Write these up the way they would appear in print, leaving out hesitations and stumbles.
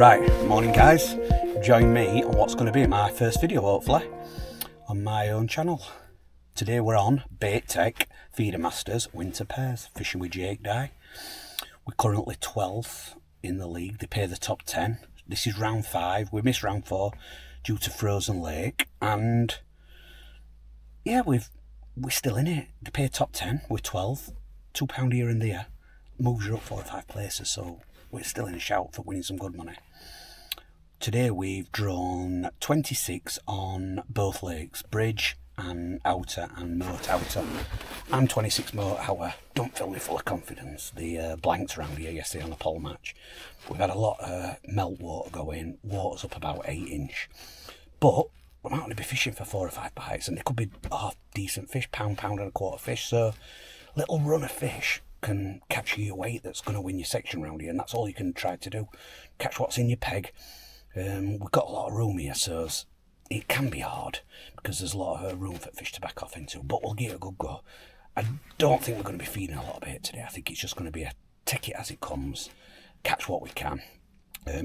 Right, morning guys. Join me on what's going to be my first video, hopefully, on my own channel. Today we're on Bait Tech Feedermasters Winter Pairs, fishing with Jake Dye. We're currently 12th in the league. They pay the top 10. This is round 5. We missed round 4 due to frozen lake, and yeah, we're still in it. They pay top 10. We're 12th. £2 here and there moves you up 4 or 5 places, so we're still in a shout for winning some good money. Today we've drawn 26 on both lakes, Bridge and Outer and Moat Outer. I'm 26 Moat Outer. Don't fill me full of confidence. The blanks around here yesterday on the pole match. We've had a lot of melt water go in. Water's up about 8 inch. But we might only be fishing for 4 or 5 bites, and it could be decent fish, pound and a quarter fish. So little run of fish can catch you your weight that's going to win your section round here, and that's all you can try to do. Catch what's in your peg. We've got a lot of room here, so it can be hard because there's a lot of room for fish to back off into, but we'll give it a good go. I don't think we're going to be feeding a lot of bait today. I think it's just going to be a take it as it comes, catch what we can.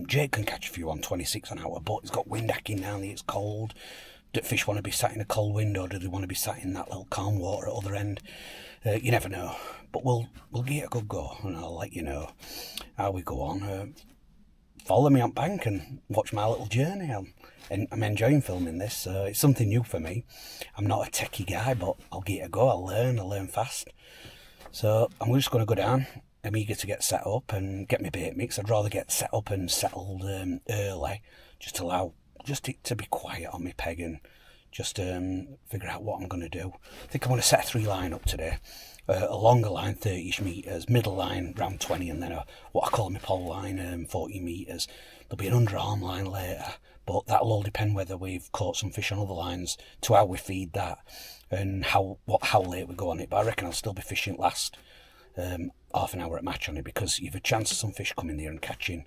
Jake can catch a few on 26 an hour, but it's got wind hacking down there, it's cold. Do fish want to be sat in a cold wind, or do they want to be sat in that little calm water at the other end? You never know, but we'll give it a good go, and I'll let you know how we go on. Follow me on bank and watch my little journey. I'm enjoying filming this. It's something new for me. I'm not a techie guy, but I'll give it a go. I'll learn fast. So I'm just going to go down. I'm eager to get set up and get my bait mix. I'd rather get set up and settled early, just allow it to be quiet on my peg and just figure out what I'm going to do. I think I want to set a 3 line up today. A longer line, 30-ish metres, middle line, round 20, and then what I call my pole line, 40 metres. There'll be an underarm line later, but that'll all depend whether we've caught some fish on other lines, to how we feed that, and how late we go on it. But I reckon I'll still be fishing last half an hour at match on it, because you've a chance of some fish coming there and catching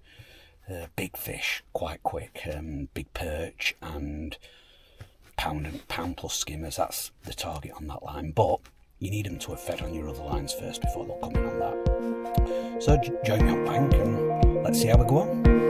big fish quite quick, big perch and pound plus skimmers. That's the target on that line, but you need them to have fed on your other lines first before they'll come in on that. So join me on bank and let's see how we go on.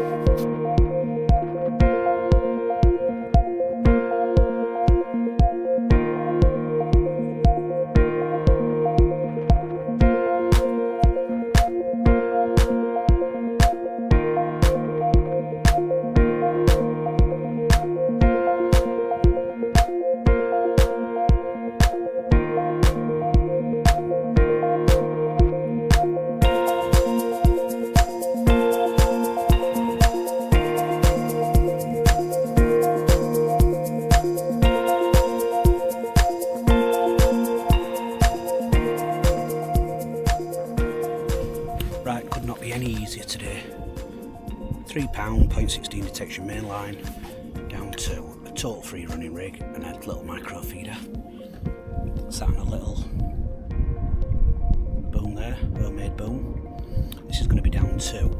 Right, could not be any easier today. £3, 0.16 detection main line, down to a total free running rig and a little micro feeder. Sat on a little boom there, homemade boom. This is going to be down to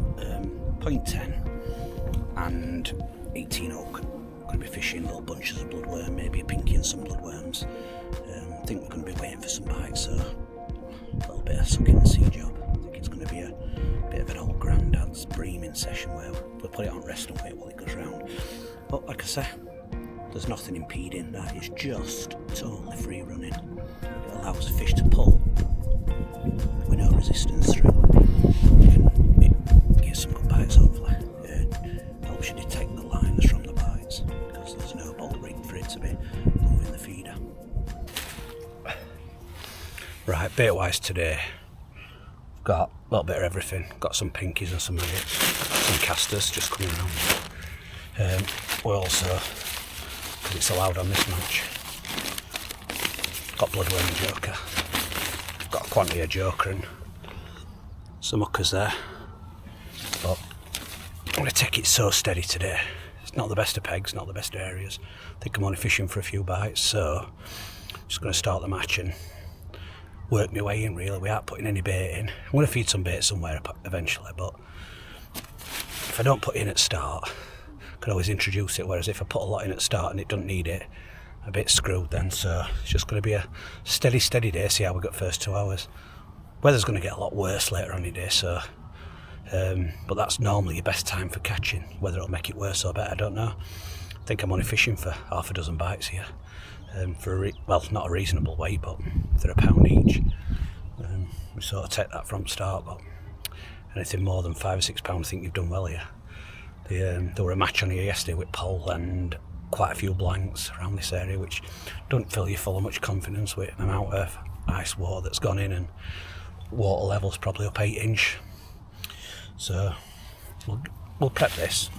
0.10 and 18 hook. I'm going to be fishing little bunches of bloodworm, maybe a pinky and some bloodworms. I think we're going to be waiting for some bites, so a little bit of sucking and sea job. I think it's going to be a bit of an old granddad's breaming session where we'll put it on rest and wait while it goes round. But like I say, there's nothing impeding that. It's just totally free running. It allows the fish to pull with no resistance through. You can get some good bites hopefully. It helps you detect the lines from the bites, because there's no bolt ring for it to be moving the feeder. Right, bait wise today, got a little bit of everything. Got some pinkies and some nuggets, some casters just coming around. We also, because it's allowed on this match, got bloodworm and joker. Got a quantity of joker and some hookers there. But I'm going to take it so steady today. It's not the best of pegs, not the best of areas. I think I'm only fishing for a few bites, so I'm just going to start the match and work my way in really without putting any bait in. I'm going to feed some bait somewhere eventually, but if I don't put in at start, I can always introduce it, whereas if I put a lot in at start and it doesn't need it, I'm a bit screwed then. So it's just going to be a steady day, see how we got first 2 hours. Weather's going to get a lot worse later on in the day, so but that's normally your best time for catching. Whether it'll make it worse or better, I don't know. I think I'm only fishing for half a dozen bites here, for well, not a reasonable weight, but they're £1 each. We sort of take that from start, but anything more than £5 or £6, I think you've done well here. There were a match on here yesterday with pole and quite a few blanks around this area, which don't fill you full of much confidence with the amount of ice water that's gone in, and water level's probably up 8 inch. So we'll prep this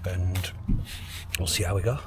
and we'll see how we go.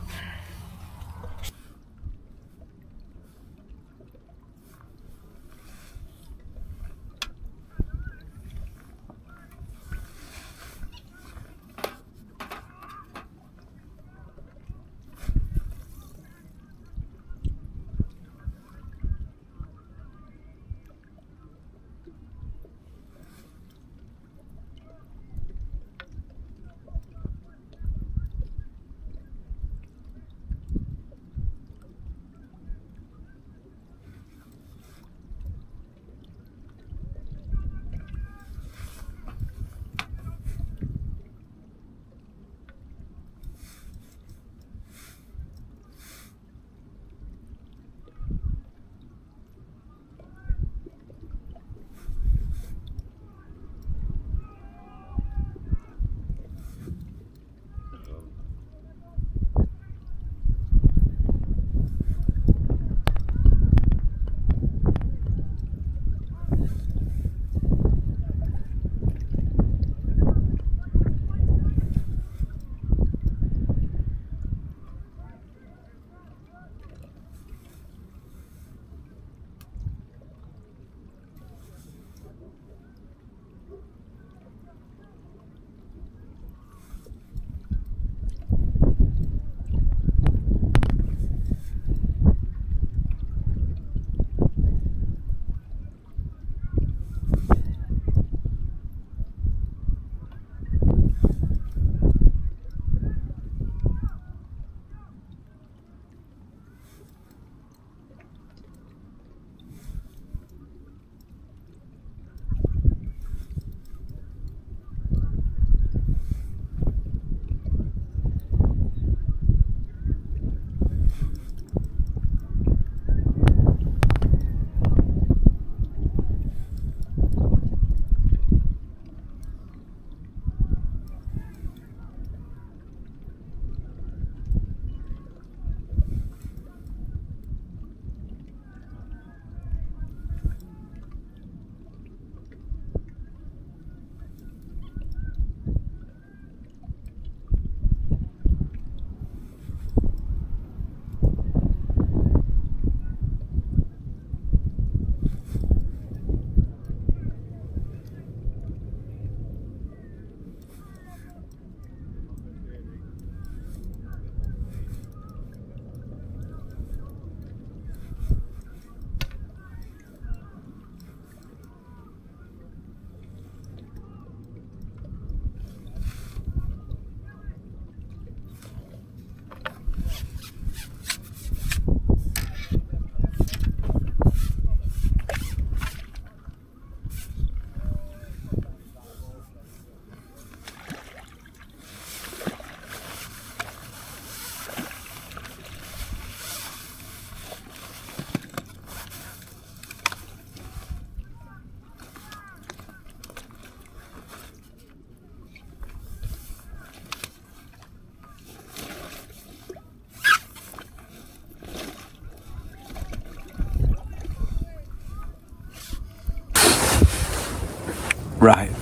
Right,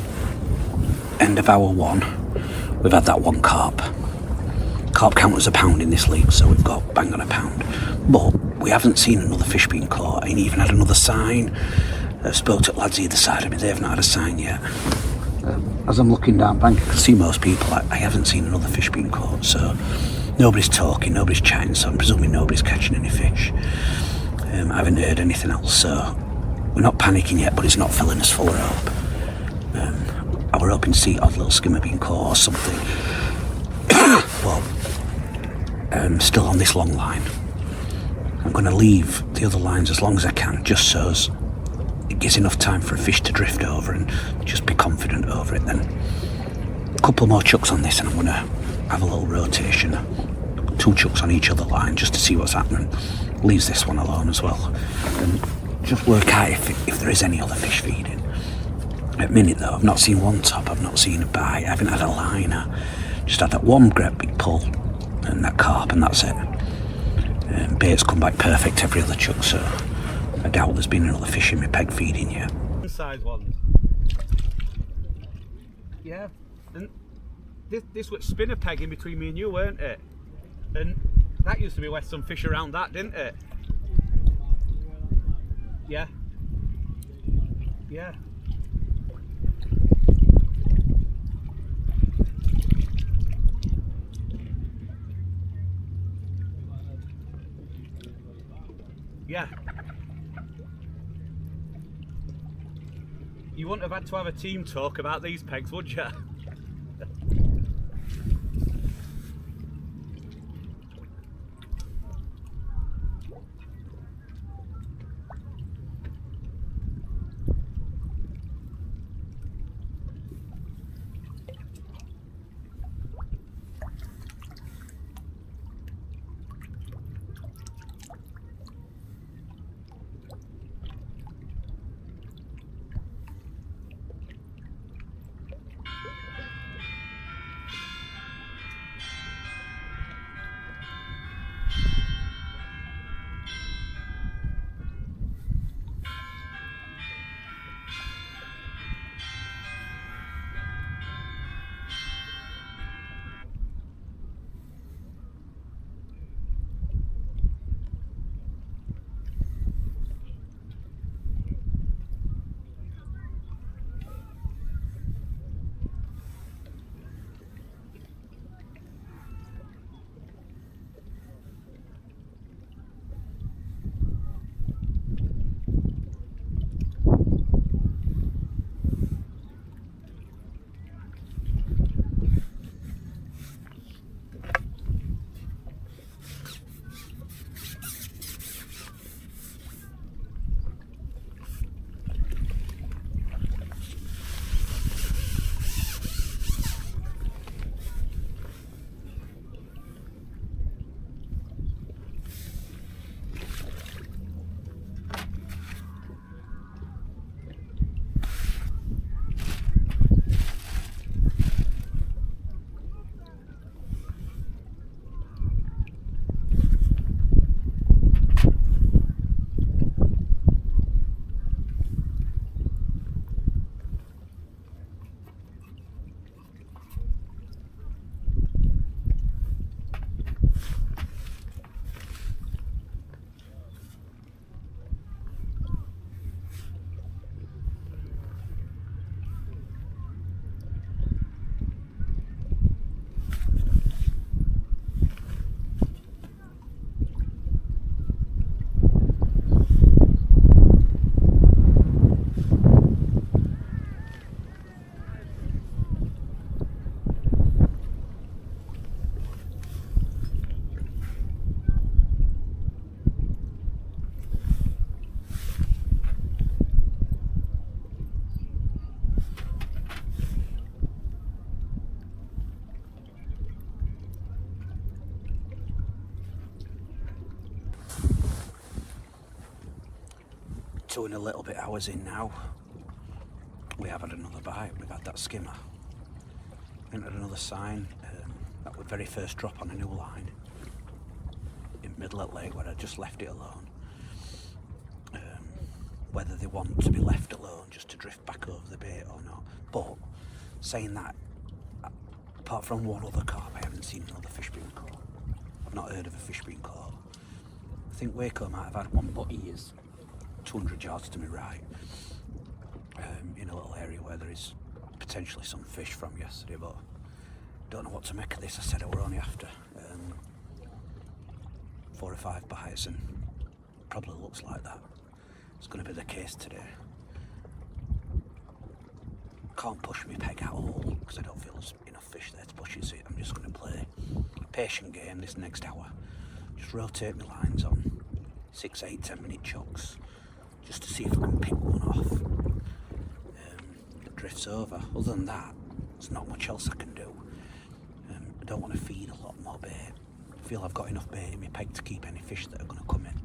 end of hour one. We've had that one carp. Carp count was £1 in this league, so we've got bang on £1. But we haven't seen another fish being caught. I ain't even had another sign. I've spoke to lads either side of me, they haven't had a sign yet. As I'm looking down bank, I can see most people. I haven't seen another fish being caught, so nobody's talking, nobody's chatting, so I'm presuming nobody's catching any fish. I haven't heard anything else, so we're not panicking yet, but it's not filling us full of hope. I were hoping to see odd little skimmer being caught or something. But still on this long line. I'm going to leave the other lines as long as I can, just so as it it gives enough time for a fish to drift over and just be confident over it. Then a couple more chucks on this and I'm going to have a little rotation, 2 chucks on each other line just to see what's happening. Leaves this one alone as well and just work out if there is any other fish feeding. At the minute though, I've not seen one top, I've not seen a bite, I haven't had a liner, just had that one great big pull and that carp, and that's it. Bait's come back perfect every other chuck, so I doubt there's been another fish in my peg feeding yet. Size ones. Yeah, and this was spinner peg in between me and you, weren't it? And that used to be where some fish around that, didn't it? Yeah. Yeah. Yeah. You wouldn't have had to have a team talk about these pegs, would you? Two and a little bit hours in now. We have had another bite, we've had that skimmer. Entered another sign, that was very first drop on a new line in middle of lake where I just left it alone. Whether they want to be left alone just to drift back over the bait or not. But saying that, apart from one other carp, I haven't seen another fish being caught. I've not heard of a fish being caught. I think Waco might have had one, but he is 200 yards to my right, in a little area where there is potentially some fish from yesterday, but don't know what to make of this. I said I were only after 4 or 5 bites, and probably looks like that. It's going to be the case today. Can't push my peg at all because I don't feel there's enough fish there to push it, so I'm just going to play a patient game this next hour. Just rotate my lines on 6, 8, 10 minute chucks. just to see if I can pick one off that drifts over. Other than that, there's not much else I can do. I don't want to feed a lot more bait. I feel I've got enough bait in my peg to keep any fish that are going to come in.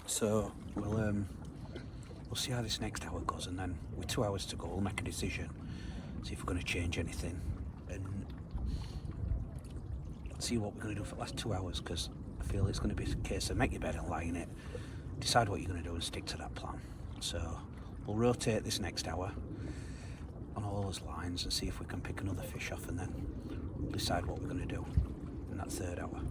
So we'll see how this next hour goes, and then with 2 hours to go we'll make a decision, see if we're going to change anything, and see what we're going to do for the last 2 hours, because I feel it's going to be a case of make your bed and lie in it, decide what you're going to do and stick to that plan. So we'll rotate this next hour on all those lines and see if we can pick another fish off, and then decide what we're going to do in that third hour.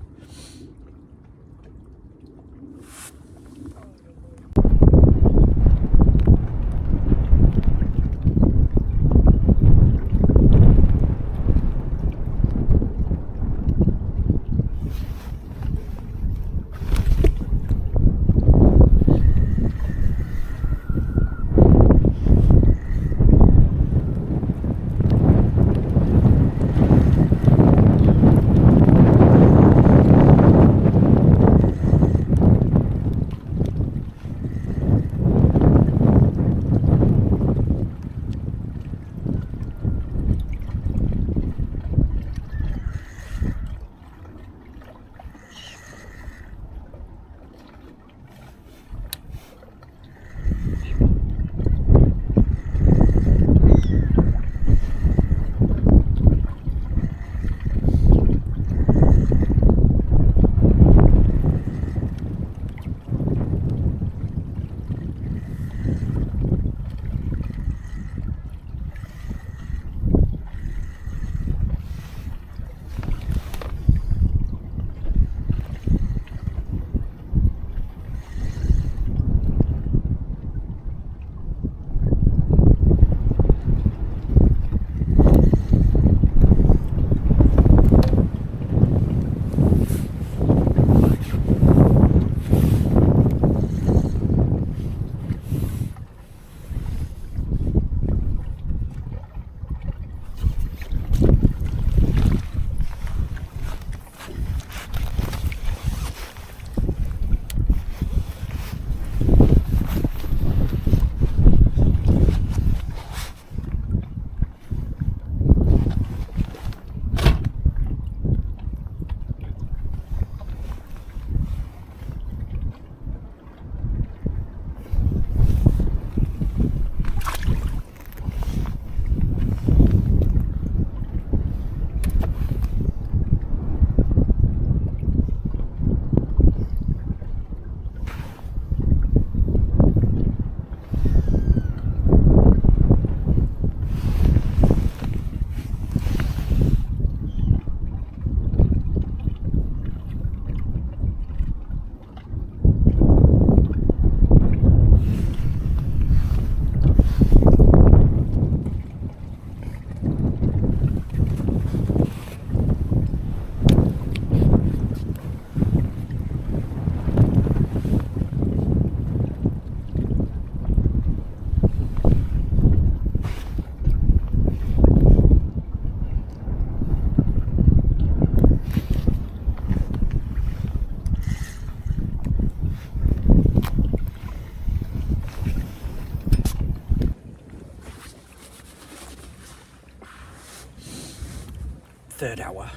Third hour,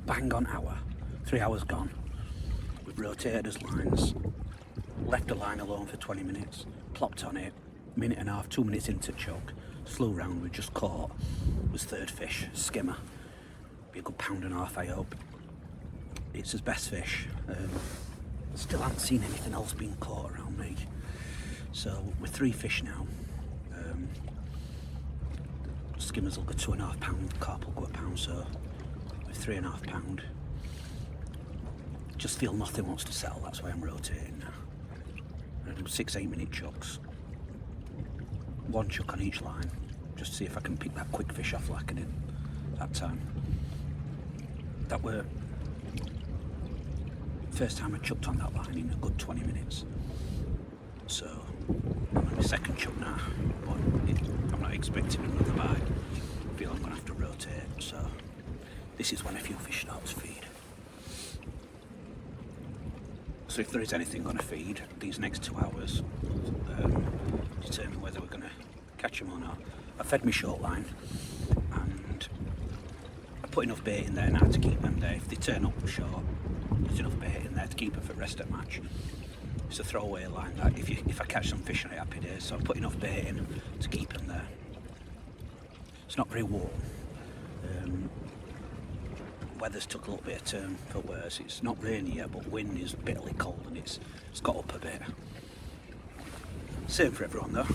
bang on hour, 3 hours gone. We've rotated as lines, left a line alone for 20 minutes, plopped on it, minute and a half, 2 minutes into chuck, flew round, we just caught, was third fish, skimmer, be a good £1.5 pound, I hope. It's his best fish. Still haven't seen anything else being caught around me. So we're 3 fish now. Skimmers will go £2.5 pound, carp will go £1, so with £3.5 pound. Just feel nothing wants to settle, that's why I'm rotating now. I'm gonna do 6-8 minute chucks. 1 chuck on each line, just to see if I can pick that quick fish off like I did that time. That were first time I chucked on that line in a good 20 minutes. So I'm on my second chuck now, but I'm not expecting another bite. I feel I'm going to have to rotate, so this is when a few fish start to feed. So if there is anything going to feed, these next 2 hours determine whether we're going to catch them or not. I fed my short line and I put enough bait in there now to keep them there. If they turn up short, there's enough bait in there to keep them for the rest of the match. It's a throwaway line that if I catch some fish on it, happy days. So I put enough bait in to keep them there. It's not very warm. Weather's took a little bit of turn for worse. It's not rainy yet, but wind is bitterly cold and it's got up a bit. Same for everyone though.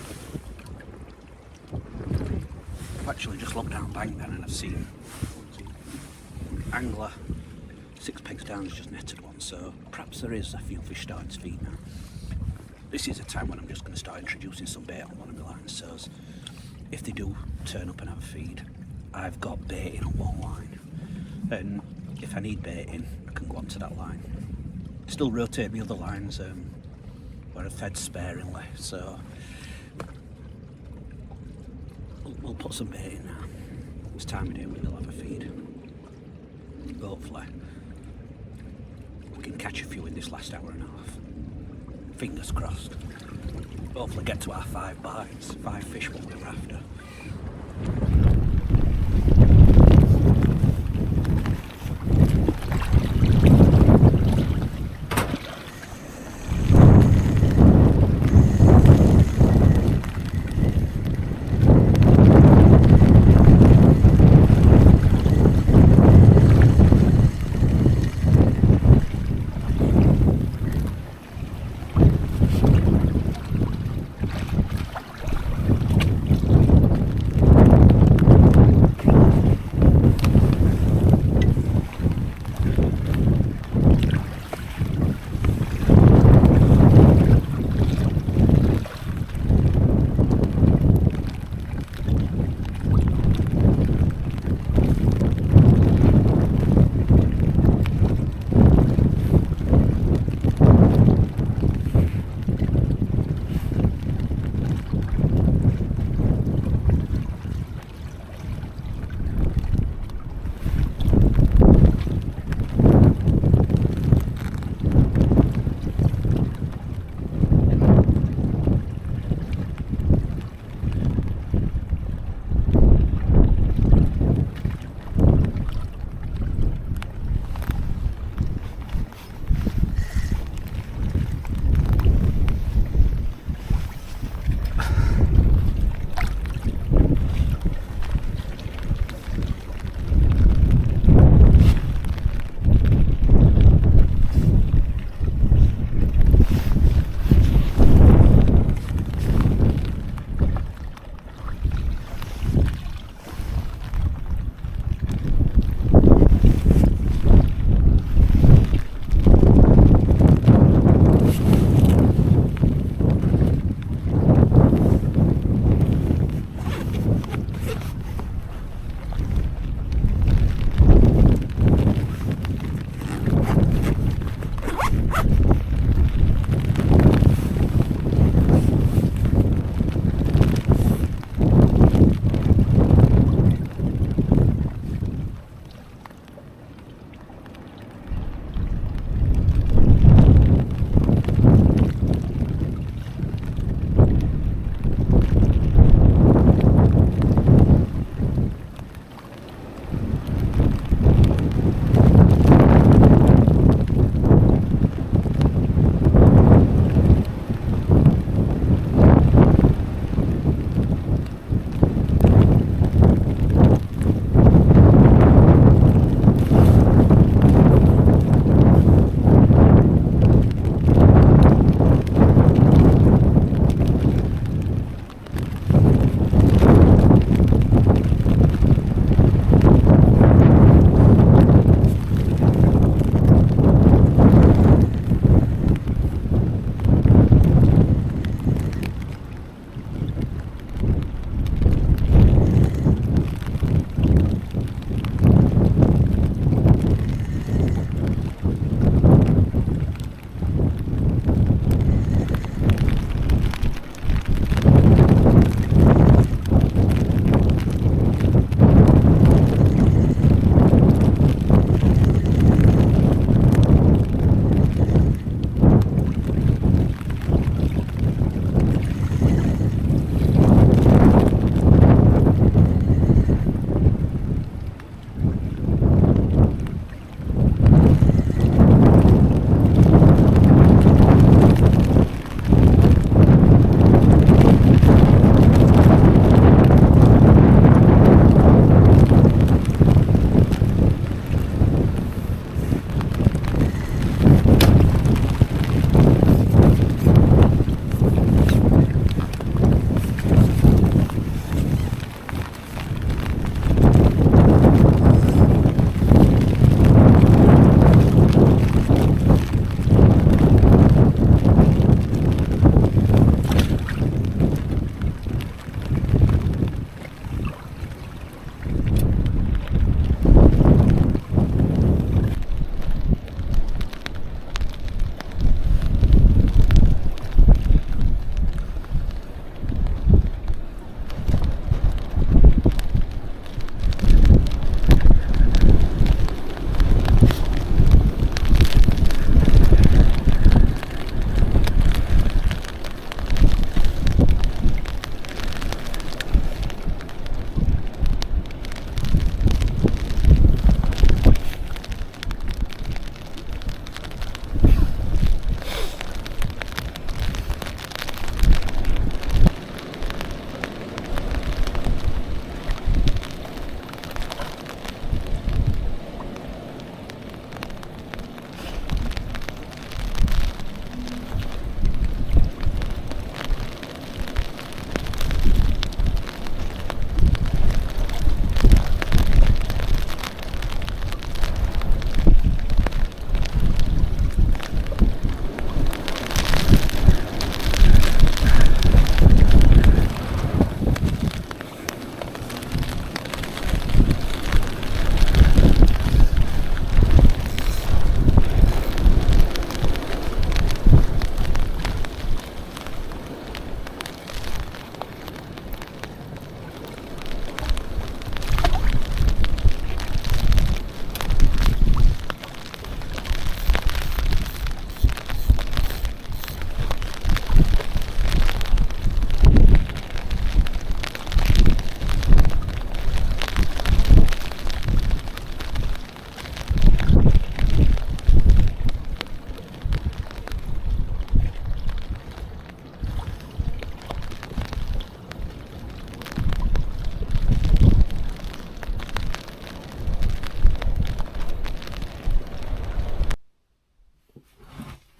I've actually just looked down bank then and I've seen angler 6 pegs down has just netted one, so perhaps there is a few fish starting to feed now. This is a time when I'm just going to start introducing some bait on one of my lines, so if they do turn up and have a feed, I've got bait in on one line, and if I need bait in, I can go onto that line. Still rotate my other lines where I've fed sparingly, so we'll put some bait in now. This time of day we will have a feed. Hopefully we can catch a few in this last hour and a half. Fingers crossed. Hopefully get to our 5 bites, 5 fish what we're after.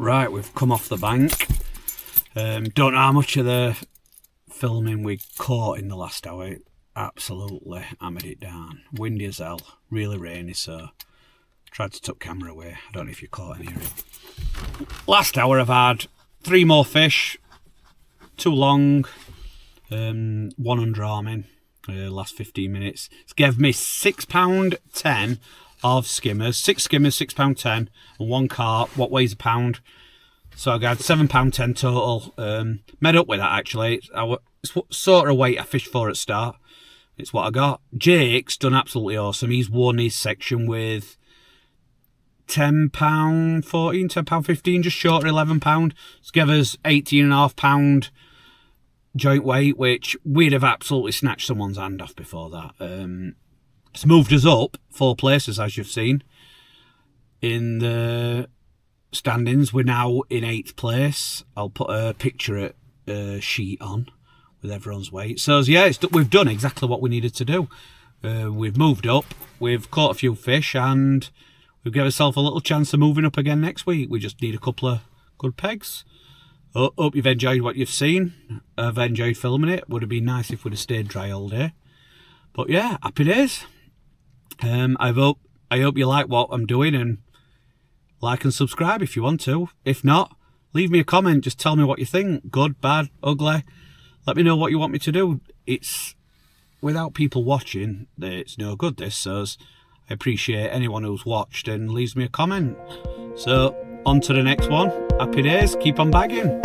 Right, we've come off the bank. Don't know how much of the filming we caught in the last hour. Absolutely hammered it down. Windy as hell, really rainy, so tried to tuck camera away. I don't know if you caught any of it. Last hour I've had 3 more fish, 2 long, 1 underarming. Last 15 minutes. It's gave me £6.10 of skimmers. 6 skimmers, £6.10, and 1 carp, what weighs a pound. So I got £7.10 total. Made up with that actually. It's what sort of weight I fished for at start. It's what I got. Jake's done absolutely awesome. He's won his section with £10.14, £10.15, just short of £11. It's give us £18.5 joint weight, which we'd have absolutely snatched someone's hand off before that. It's moved us up 4 places, as you've seen. In the standings, we're now in 8th place. I'll put a picture sheet on with everyone's weight. So yeah, we've done exactly what we needed to do. We've moved up, we've caught a few fish, and we've given ourselves a little chance of moving up again next week. We just need a couple of good pegs. Hope you've enjoyed what you've seen. I've enjoyed filming it. Would have been nice if we'd have stayed dry all day. But yeah, happy days. I hope you like what I'm doing, and like and subscribe if you want to. If not, leave me a comment. Just tell me what you think. Good, bad, ugly. Let me know what you want me to do. It's without people watching, it's no good, this. So I appreciate anyone who's watched and leaves me a comment. So on to the next one. Happy days. Keep on bagging.